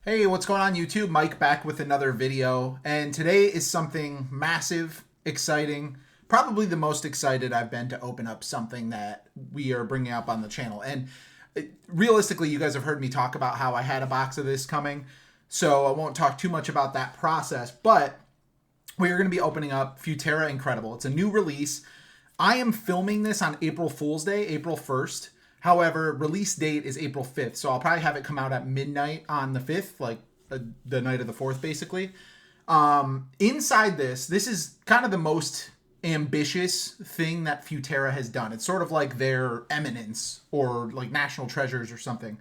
Hey, what's going on YouTube? Mike back with another video, and today is something massive, exciting, probably the most excited I've been to open up something that we are bringing up on the channel. And realistically, you guys have heard me talk about how I had a box of this coming, so I won't talk too much about that process, but we are going to be opening up Futera Incredible. It's a new release. I am filming this on April Fool's Day, April 1st. However, release date is April 5th, so I'll probably have it come out at midnight on the 5th, like the night of the 4th, basically. Inside this is kind of the most ambitious thing that Futera has done. It's sort of like their eminence or like National Treasures or something.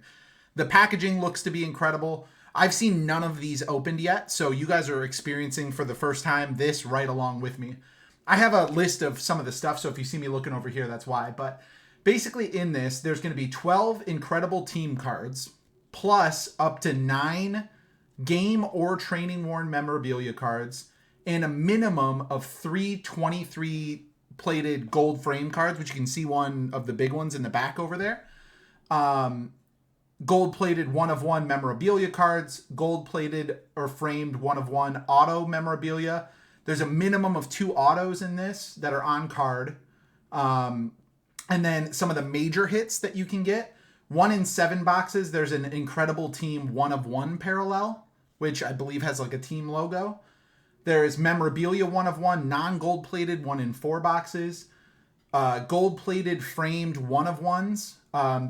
The packaging looks to be incredible. I've seen none of these opened yet, so you guys are experiencing for the first time this right along with me. I have a list of some of the stuff, so if you see me looking over here, that's why. But basically in this, there's going to be 12 incredible team cards, plus up to 9 game or training worn memorabilia cards, and a minimum of 3 23 plated gold frame cards, which you can see one of the big ones in the back over there. Gold plated 1-of-1 memorabilia cards, gold plated or framed 1-of-1 auto memorabilia. There's a minimum of 2 autos in this that are on card. And then some of the major hits that you can get. 1 in 7 boxes, there's an Incredible Team 1-of-1 parallel, which I believe has like a team logo. There is memorabilia 1-of-1, non-gold plated 1 in 4 boxes. Gold plated framed 1-of-1s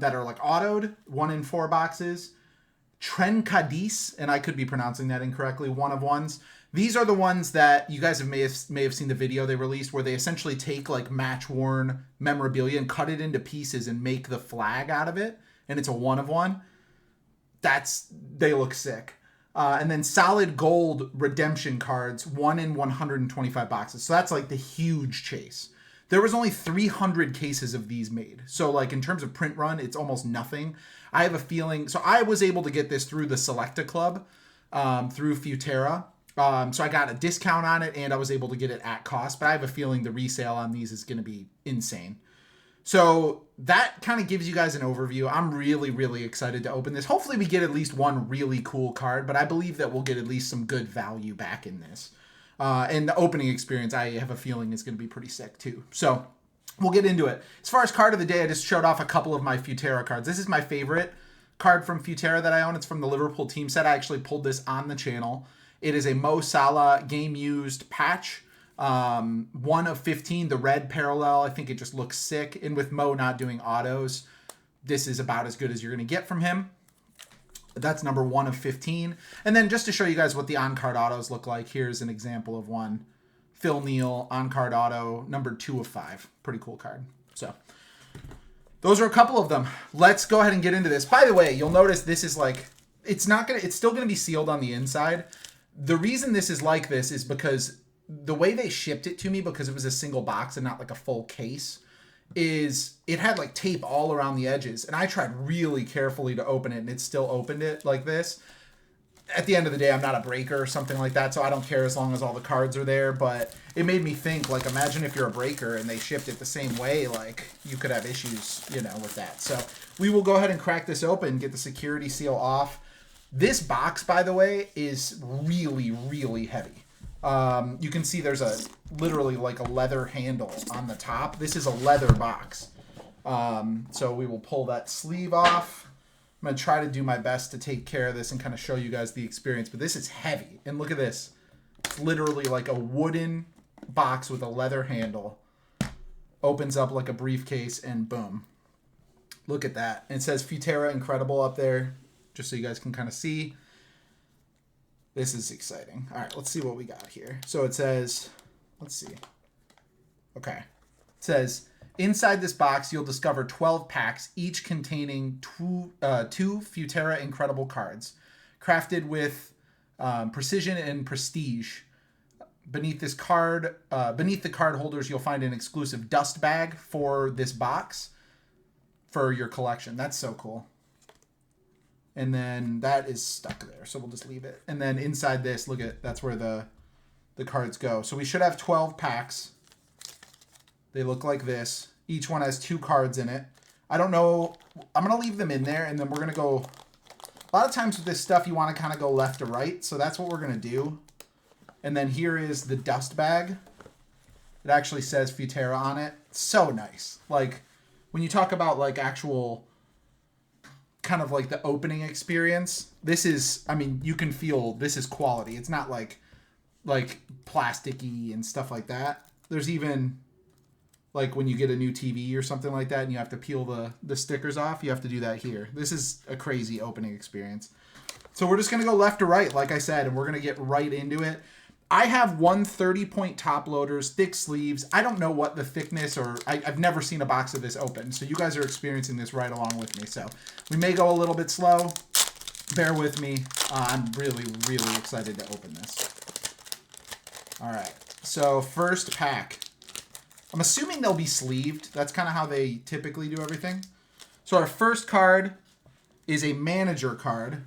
that are like autoed, 1 in 4 boxes. Trencadis, and I could be pronouncing that incorrectly, 1-of-1s. These are the ones that you guys may have seen the video they released where they essentially take like match-worn memorabilia and cut it into pieces and make the flag out of it, and it's a 1-of-1. They look sick. And then solid gold redemption cards, 1 in 125 boxes. So that's like the huge chase. There was only 300 cases of these made. So like in terms of print run, it's almost nothing. I have a feeling, so I was able to get this through the Selecta Club, through Futera. So I got a discount on it and I was able to get it at cost, but I have a feeling the resale on these is going to be insane. So that kind of gives you guys an overview. I'm really, really excited to open this. Hopefully we get at least one really cool card, but I believe that we'll get at least some good value back in this. And the opening experience, I have a feeling is going to be pretty sick too. So we'll get into it. As far as card of the day, I just showed off a couple of my Futera cards. This is my favorite card from Futera that I own. It's from the Liverpool team set. I actually pulled this on the channel. It is a Mo Salah game-used patch. 1 of 15, the red parallel. I think it just looks sick. And with Mo not doing autos, this is about as good as you're going to get from him. That's number 1 of 15. And then just to show you guys what the on-card autos look like, here's an example of one. Phil Neal, on-card auto, number 2 of 5. Pretty cool card. So those are a couple of them. Let's go ahead and get into this. By the way, you'll notice this is like, it's still going to be sealed on the inside. The reason this is like this is because the way they shipped it to me, because it was a single box and not like a full case, is it had like tape all around the edges. And I tried really carefully to open it and it still opened it like this. At the end of the day, I'm not a breaker or something like that, so I don't care as long as all the cards are there. But it made me think, like, imagine if you're a breaker and they shipped it the same way, like, you could have issues, with that. So we will go ahead and crack this open, get the security seal off. This box, by the way, is really, really heavy. You can see there's literally like a leather handle on the top. This is a leather box. So we will pull that sleeve off. I'm going to try to do my best to take care of this and kind of show you guys the experience. But this is heavy. And look at this. It's literally like a wooden box with a leather handle. Opens up like a briefcase and boom. Look at that. And it says Futera Incredible up there, just so you guys can kind of see. This is exciting. All right, let's see what we got here. So it says, let's see. Okay. It says, inside this box, you'll discover 12 packs, each containing two Futera Incredible cards, crafted with precision and prestige. Beneath the card holders, you'll find an exclusive dust bag for this box for your collection. That's so cool. And then that is stuck there, so we'll just leave it. And then inside this, look at, that's where the cards go. So we should have 12 packs. They look like this. Each one has 2 cards in it. I don't know. I'm going to leave them in there, and then we're going to go. A lot of times with this stuff, you want to kind of go left to right. So that's what we're going to do. And then here is the dust bag. It actually says Futera on it. So nice. Like, when you talk about, like, actual kind of like the opening experience, this is, I mean, you can feel this is quality. It's not like plasticky and stuff like that. There's even, like, when you get a new TV or something like that and you have to peel the stickers off, you have to do that here. This is a crazy opening experience. So we're just going to go left to right, like I said, and we're going to get right into it. I have 130-point top loaders, thick sleeves. I don't know what the thickness, or I've never seen a box of this open. So you guys are experiencing this right along with me. So we may go a little bit slow. Bear with me. I'm really, really excited to open this. All right. So first pack. I'm assuming they'll be sleeved. That's kind of how they typically do everything. So our first card is a manager card.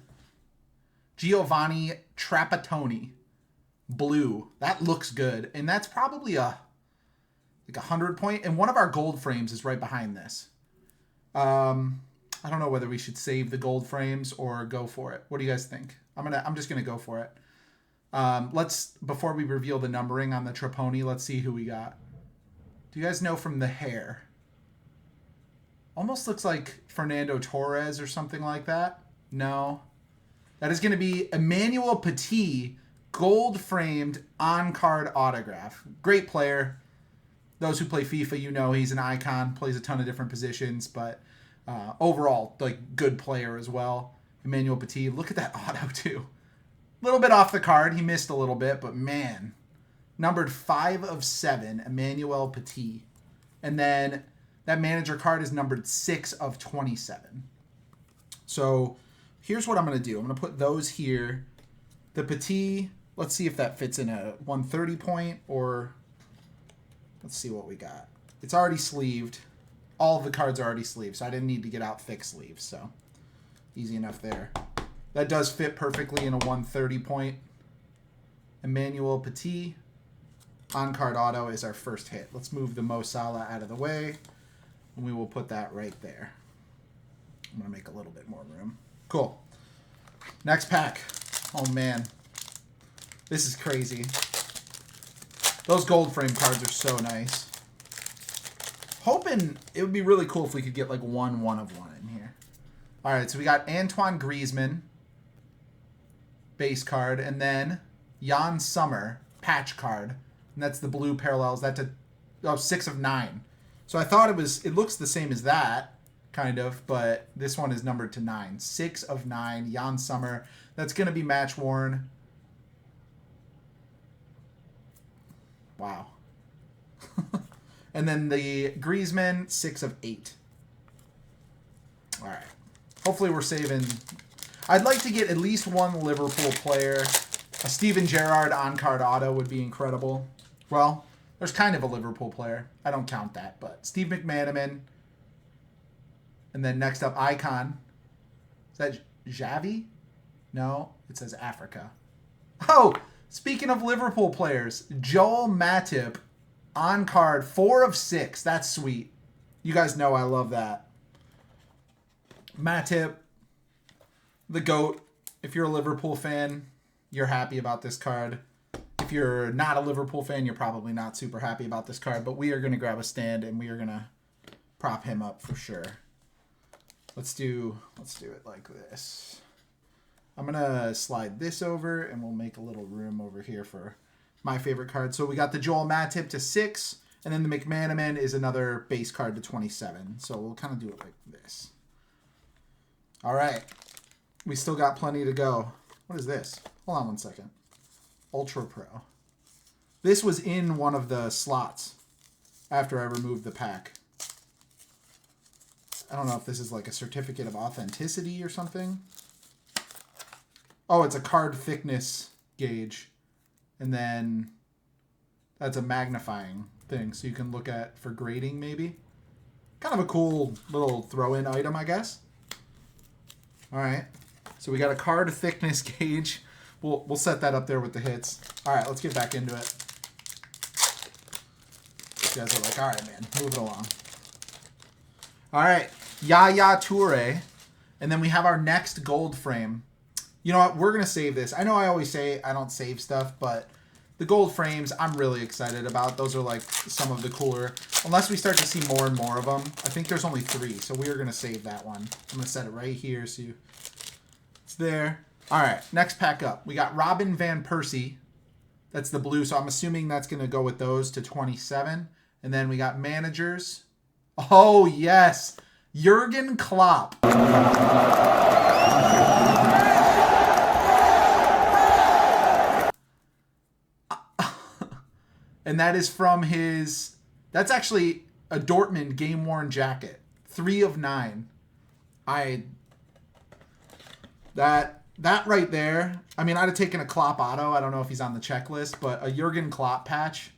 Giovanni Trapattoni. Blue. That looks good. And that's probably like 100-point. And one of our gold frames is right behind this. I don't know whether we should save the gold frames or go for it. What do you guys think? I'm just gonna go for it. Before we reveal the numbering on the Traponi, let's see who we got. Do you guys know from the hair? Almost looks like Fernando Torres or something like that. No. That is going to be Emmanuel Petit, gold-framed on-card autograph. Great player. Those who play FIFA, you know he's an icon, plays a ton of different positions, but overall, like, good player as well. Emmanuel Petit. Look at that auto, too. A little bit off the card. He missed a little bit, but man. Numbered 5 of 7, Emmanuel Petit. And then that manager card is numbered 6 of 27. So here's what I'm going to do. I'm going to put those here. The Petit, let's see if that fits in a 130 point, or let's see what we got. It's already sleeved. All of the cards are already sleeved, so I didn't need to get out thick sleeves. So easy enough there. That does fit perfectly in a 130 point. Emmanuel Petit. On-card auto is our first hit. Let's move the Mo Salah out of the way, and we will put that right there. I'm going to make a little bit more room. Cool. Next pack. Oh, man. This is crazy. Those gold frame cards are so nice. Hoping it would be really cool if we could get like one of one in here. All right, so we got Antoine Griezmann, base card, and then Jan Sommer, patch card. And that's the blue parallels that to 6 of 9. So I thought it looks the same as that, kind of, but this one is numbered to 9. 6 of 9, Jan Sommer. That's going to be match worn. Wow. And then the Griezmann, 6 of 8. All right. Hopefully we're saving. I'd like to get at least one Liverpool player. A Steven Gerrard on-card auto would be incredible. Well, there's kind of a Liverpool player. I don't count that, but Steve McManaman. And then next up, Icon. Is that Xavi? No, it says Africa. Oh, speaking of Liverpool players, Joel Matip on card, 4 of 6. That's sweet. You guys know I love that. Matip, the GOAT. If you're a Liverpool fan, you're happy about this card. If you're not a Liverpool fan, you're probably not super happy about this card, but we are going to grab a stand and we are going to prop him up for sure. Let's do it like this. I'm going to slide this over and we'll make a little room over here for my favorite card. So we got the Joel Matip to 6, and then the McManaman is another base card to 27. So we'll kind of do it like this. All right. We still got plenty to go. What is this? Hold on one second. Ultra Pro. This was in one of the slots after I removed the pack. I don't know if this is like a certificate of authenticity or something. Oh, it's a card thickness gauge. And then that's a magnifying thing, so you can look at for grading maybe. Kind of a cool little throw-in item, I guess. All right. So we got a card thickness gauge. We'll set that up there with the hits. All right, let's get back into it. You guys are like, all right, man, move it along. All right, Yaya Toure, And then we have our next gold frame. You know what? We're going to save this. I know I always say I don't save stuff, but the gold frames I'm really excited about. Those are like some of the cooler. Unless we start to see more and more of them. I think there's only 3, so we're going to save that one. I'm going to set it right here so it's there. All right, next pack up. We got Robin Van Persie. That's the blue, so I'm assuming that's going to go with those to 27. And then we got managers. Oh, yes. Jurgen Klopp. And that is from his... That's actually a Dortmund game-worn jacket. 3 of 9. That right there, I mean, I'd have taken a Klopp auto. I don't know if he's on the checklist, but a Jurgen Klopp patch,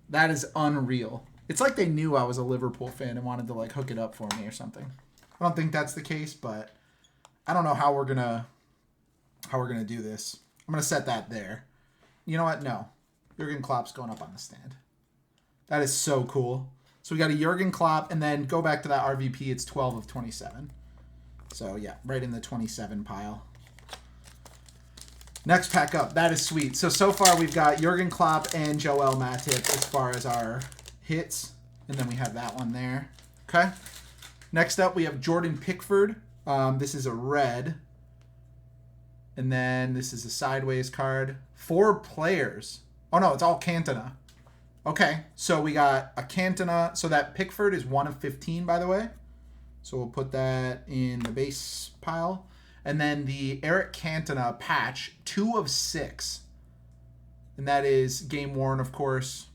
that is unreal. It's like they knew I was a Liverpool fan and wanted to like hook it up for me or something. I don't think that's the case, but I don't know how we're gonna do this. I'm gonna set that there. You know what? No, Jurgen Klopp's going up on the stand. That is so cool. So we got a Jurgen Klopp, and then go back to that RVP. It's 12 of 27. So yeah, right in the 27 pile. Next pack up. That is sweet. So far we've got Jurgen Klopp and Joel Matip as far as our hits. And then we have that one there. Okay. Next up we have Jordan Pickford. This is a red. And then this is a sideways card. 4 players. Oh no, it's all Cantona. Okay. So we got a Cantona. So that Pickford is 1 of 15, by the way. So we'll put that in the base pile. And then the Eric Cantona patch, 2 of 6. And that is game worn, of course.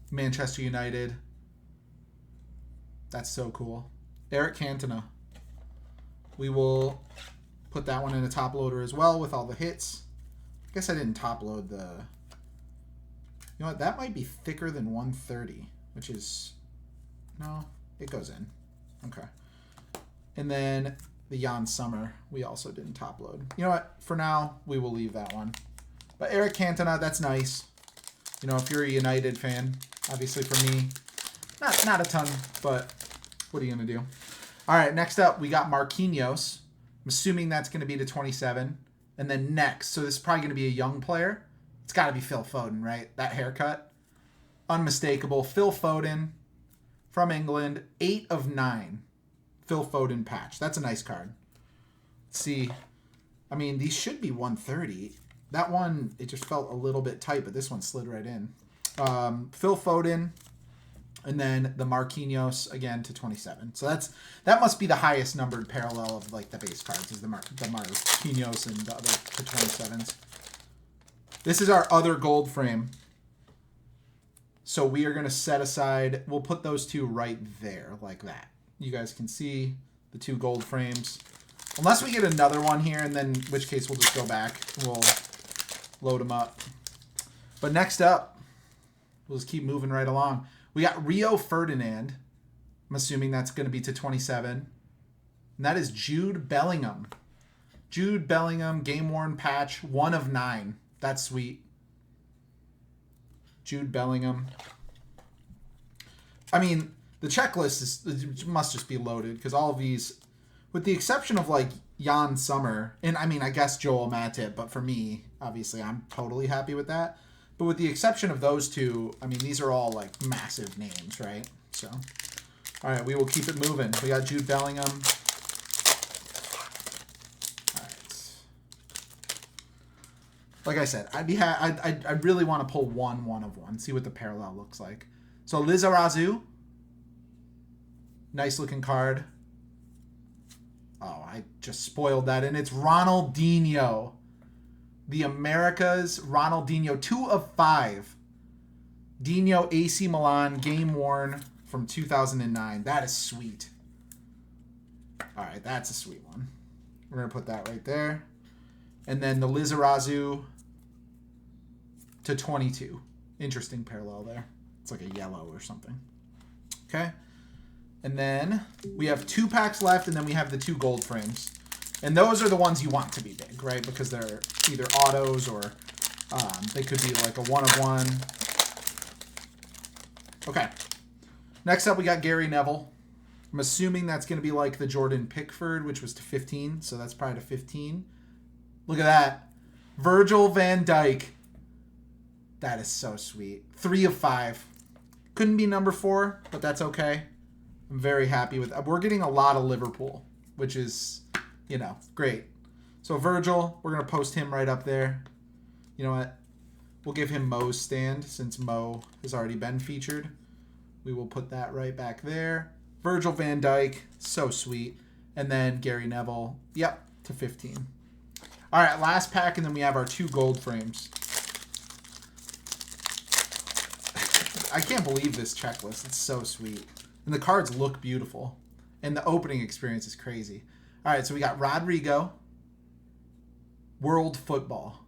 Manchester United. That's so cool. Eric Cantona. We will put that one in a top loader as well with all the hits. I guess I didn't top load the... You know what? That might be thicker than 130, which is... No, it goes in. Okay. And then the Jan Sommer, we also didn't top load. You know what? For now, we will leave that one. But Eric Cantona, that's nice. You know, if you're a United fan, obviously for me, not a ton, but what are you going to do? All right, next up, we got Marquinhos. I'm assuming that's going to be to 27. And then next, so this is probably going to be a young player. It's got to be Phil Foden, right? That haircut. Unmistakable. Phil Foden from England, 8 of 9. Phil Foden patch. That's a nice card. Let's see. I mean, these should be 130. That one, it just felt a little bit tight, but this one slid right in. Phil Foden, and then the Marquinhos again to 27. So that must be the highest numbered parallel of like the base cards is the Marquinhos and the other to 27s. This is our other gold frame. So we are going to set aside, we'll put those 2 right there like that. You guys can see the 2 gold frames. Unless we get another one here, and then in which case we'll just go back and we'll load them up. But next up, we'll just keep moving right along. We got Rio Ferdinand. I'm assuming that's going to be to 27. And that is Jude Bellingham. Jude Bellingham, game-worn patch, 1 of 9. That's sweet. Jude Bellingham. I mean, the checklist must just be loaded because all of these, with the exception of like Jan Sommer, and I mean, I guess Joel Matip, but for me, obviously, I'm totally happy with that. But with the exception of those 2, I mean, these are all like massive names, right? So, all right, we will keep it moving. We got Jude Bellingham. All right. Like I said, I really want to pull one of one, see what the parallel looks like. So Lizarazu. Nice looking card. Oh, I just spoiled that. And it's Ronaldinho. The Americas Ronaldinho. 2 of 5. Dino AC Milan. Game worn from 2009. That is sweet. All right, that's a sweet one. We're going to put that right there. And then the Lizarazu to 22. Interesting parallel there. It's like a yellow or something. Okay. And then we have 2 packs left, and then we have the 2 gold frames. And those are the ones you want to be big, right? Because they're either autos or they could be like a 1 of 1. Okay. Next up, we got Gary Neville. I'm assuming that's going to be like the Jordan Pickford, which was to 15. So that's probably to 15. Look at that. Virgil van Dijk. That is so sweet. 3 of 5. Couldn't be number 4, but that's okay. I'm very happy with that. We're getting a lot of Liverpool, which is, you know, great. So Virgil, we're going to post him right up there. You know what? We'll give him Mo's stand since Mo has already been featured. We will put that right back there. Virgil van Dijk, so sweet. And then Gary Neville, yep, to 15. All right, last pack, and then we have our 2 gold frames. I can't believe this checklist. It's so sweet. And the cards look beautiful. And the opening experience is crazy. All right, so we got Rodrigo. World Football.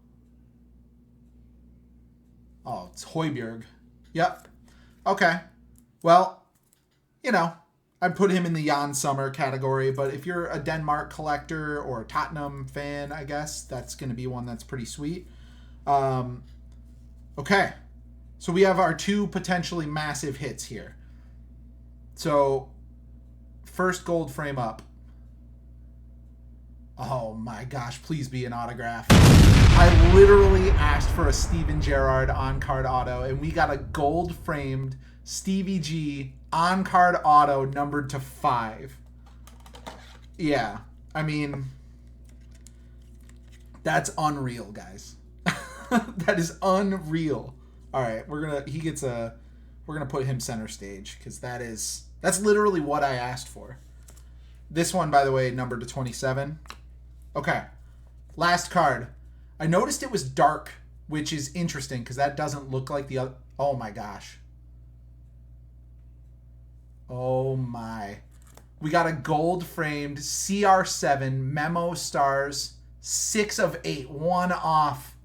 Oh, it's Højbjerg. Yep. Okay. Well, you know, I'd put him in the Jan Sommer category, but if you're a Denmark collector or a Tottenham fan, I guess, that's going to be one that's pretty sweet. Okay. So we have our 2 potentially massive hits here. So, first gold frame up. Oh my gosh, please be an autograph. I literally asked for a Steven Gerrard on-card auto, and we got a gold-framed Stevie G on-card auto numbered to 5. Yeah, I mean, that's unreal, guys. That is unreal. All right, we're gonna put him center stage because that's literally what I asked for. This one, by the way, numbered to 27. Okay, last card. I noticed it was dark, which is interesting because that doesn't look like the other. Oh my gosh. Oh my. We got a gold framed CR7 Memo Stars 6 of 8, 1 off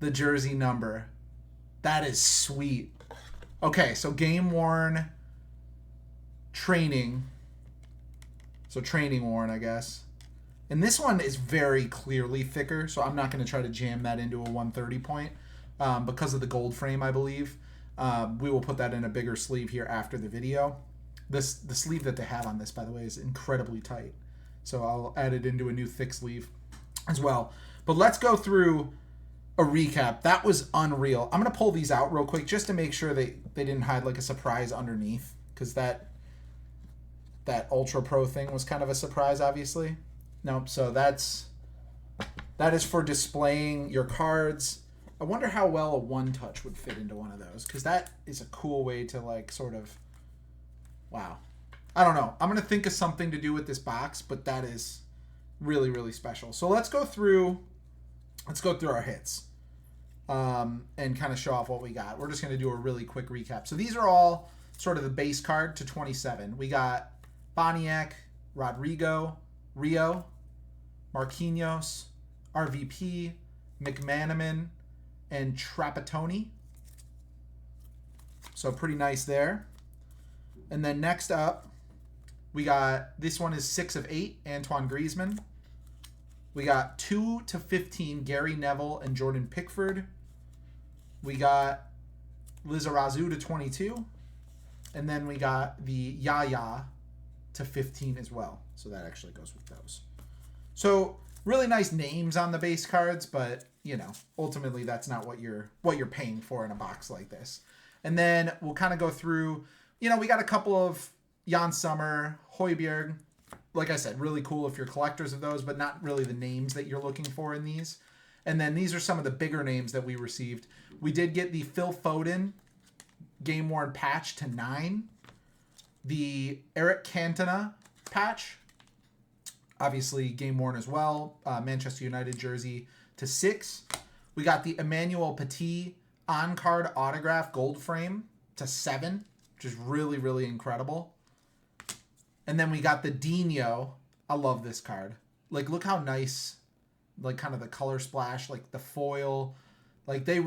the jersey number. That is sweet. Okay, so game worn training. So training worn, I guess. And this one is very clearly thicker, so I'm not going to try to jam that into a 130 point because of the gold frame, I believe. We will put that in a bigger sleeve here after the video. The sleeve that they have on this, by the way, is incredibly tight. So I'll add it into a new thick sleeve as well. But let's go through a recap. That was unreal. I'm going to pull these out real quick just to make sure they didn't hide like a surprise underneath, because that Ultra Pro thing was kind of a surprise, obviously. Nope, so that is for displaying your cards. I wonder how well a one touch would fit into one of those, because that is a cool way to like sort of, wow. I don't know. I'm going to think of something to do with this box, but that is really, really special. So let's go through our hits and kind of show off what we got. We're just going to do a really quick recap. So these are all sort of the base card to 27. We got Boniek, Rodrigo, Rio, Marquinhos, RVP, McManaman, and Trapattoni. So pretty nice there. And then next up, we got, this one is 6 of 8, Antoine Griezmann. We got 2 to 15, Gary Neville and Jordan Pickford. We got Lizarazu to 22. And then we got the Yaya to 15 as well. So that actually goes with those. So really nice names on the base cards, but you know, ultimately that's not what you're paying for in a box like this. And then we'll kind of go through, you know, we got a couple of Jan Sommer, Højbjerg. Like I said, really cool if you're collectors of those, but not really the names that you're looking for in these. And then these are some of the bigger names that we received. We did get the Phil Foden game worn patch to 9. The Eric Cantona patch, obviously game worn as well. Manchester United jersey to 6. We got the Emmanuel Petit on-card autograph gold frame to 7, which is really, really incredible. And then we got the Dino. I love this card. Like, look how nice, like, kind of the color splash, like the foil. Like, they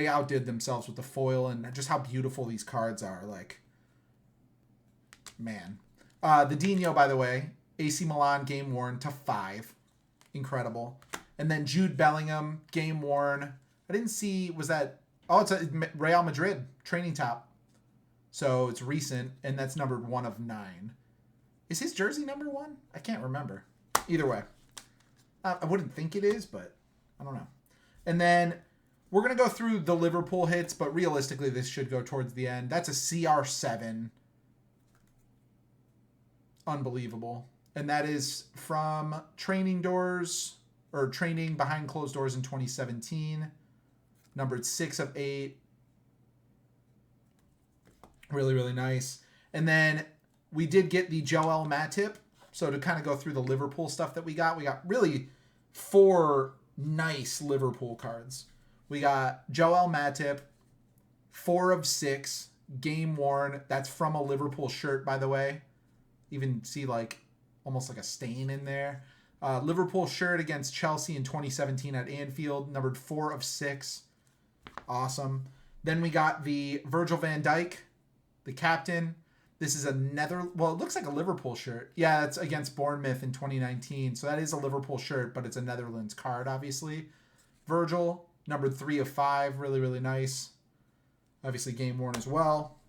outdid themselves with the foil and just how beautiful these cards are. Like, man. The Dino, by the way, AC Milan game worn to 5. Incredible. And then Jude Bellingham, game worn. I didn't see, was that, oh, it's a Real Madrid training top. So it's recent, and that's numbered 1/9. Is his jersey number 1? I can't remember. Either way. I wouldn't think it is, but I don't know. And then we're going to go through the Liverpool hits, but realistically, this should go towards the end. That's a CR7. Unbelievable. And that is from Training Doors, or Training Behind Closed Doors in 2017. Numbered 6/8. Really, really nice. And then we did get the Joel Matip. So to kind of go through the Liverpool stuff that we got really 4 nice Liverpool cards. We got Joel Matip, 4/6, game worn. That's from a Liverpool shirt, by the way. Even see like almost like a stain in there. Liverpool shirt against Chelsea in 2017 at Anfield, numbered 4/6. Awesome. Then we got the Virgil van Dijk, the captain. This is well, it looks like a Liverpool shirt. Yeah, it's against Bournemouth in 2019. So that is a Liverpool shirt, but it's a Netherlands card, obviously. Virgil, numbered 3/5. Really, really nice. Obviously game worn as well.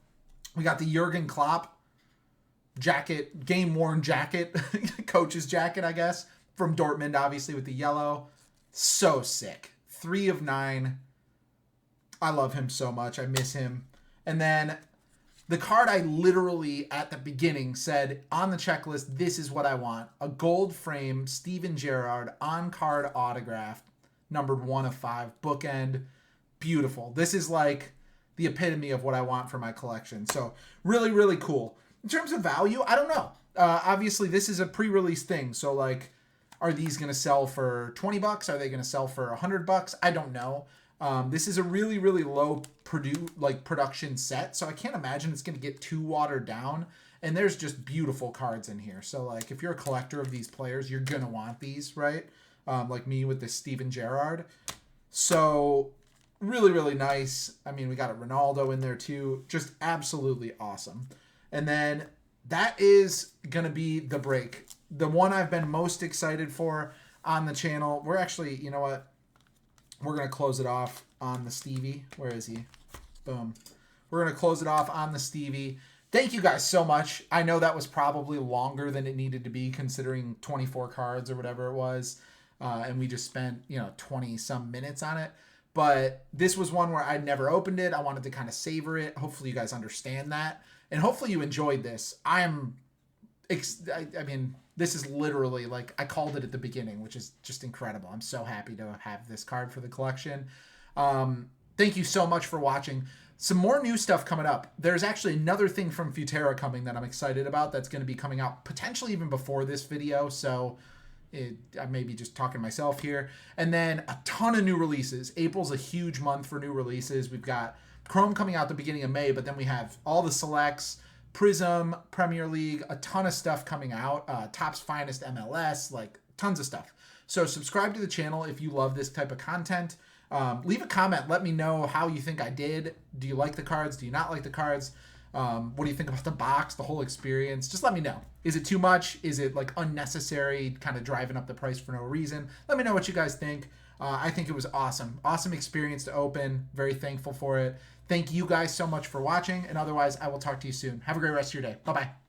We got the Jurgen Klopp jacket, game worn jacket, coach's jacket, I guess, from Dortmund, obviously with the yellow. So sick. 3/9. I love him so much. I miss him. And then the card I literally at the beginning said on the checklist, this is what I want. A gold frame Steven Gerrard on card autograph, numbered 1/5, bookend. Beautiful. This is like the epitome of what I want for my collection. So really, really cool. In terms of value, I don't know. Obviously, this is a pre-release thing. So like, are these going to sell for $20? Are they going to sell for $100? I don't know. This is a really, really low production set, so I can't imagine it's going to get too watered down. And there's just beautiful cards in here. So, like, if you're a collector of these players, you're going to want these, right? Like me with this Steven Gerrard. So, really, really nice. I mean, we got a Ronaldo in there, too. Just absolutely awesome. And then that is going to be the break. The one I've been most excited for on the channel. We're actually, you know what? We're going to close it off on the Stevie. Where is he? Boom. We're going to close it off on the Stevie. Thank you guys so much. I know that was probably longer than it needed to be considering 24 cards or whatever it was. And we just spent, 20 some minutes on it. But this was one where I'd never opened it. I wanted to kind of savor it. Hopefully you guys understand that. And hopefully you enjoyed this. I mean, this is literally like I called it at the beginning, which is just incredible. I'm so happy to have this card for the collection. Thank you so much for watching. Some more new stuff coming up. There's actually another thing from Futera coming that I'm excited about that's going to be coming out potentially even before this video. So I may be just talking to myself here. And then a ton of new releases. April's a huge month for new releases. We've got Chrome coming out the beginning of May, but then we have all the selects, Prism, Premier League, a ton of stuff coming out, Topps Finest MLS, like tons of stuff. So subscribe to the channel if you love this type of content. Leave a comment. Let me know how you think I did. Do you like the cards? Do you not like the cards? What do you think about the box, the whole experience? Just let me know. Is it too much? Is it like unnecessary, kind of driving up the price for no reason? Let me know what you guys think. I think it was awesome. Awesome experience to open. Very thankful for it. Thank you guys so much for watching. And otherwise, I will talk to you soon. Have a great rest of your day. Bye-bye.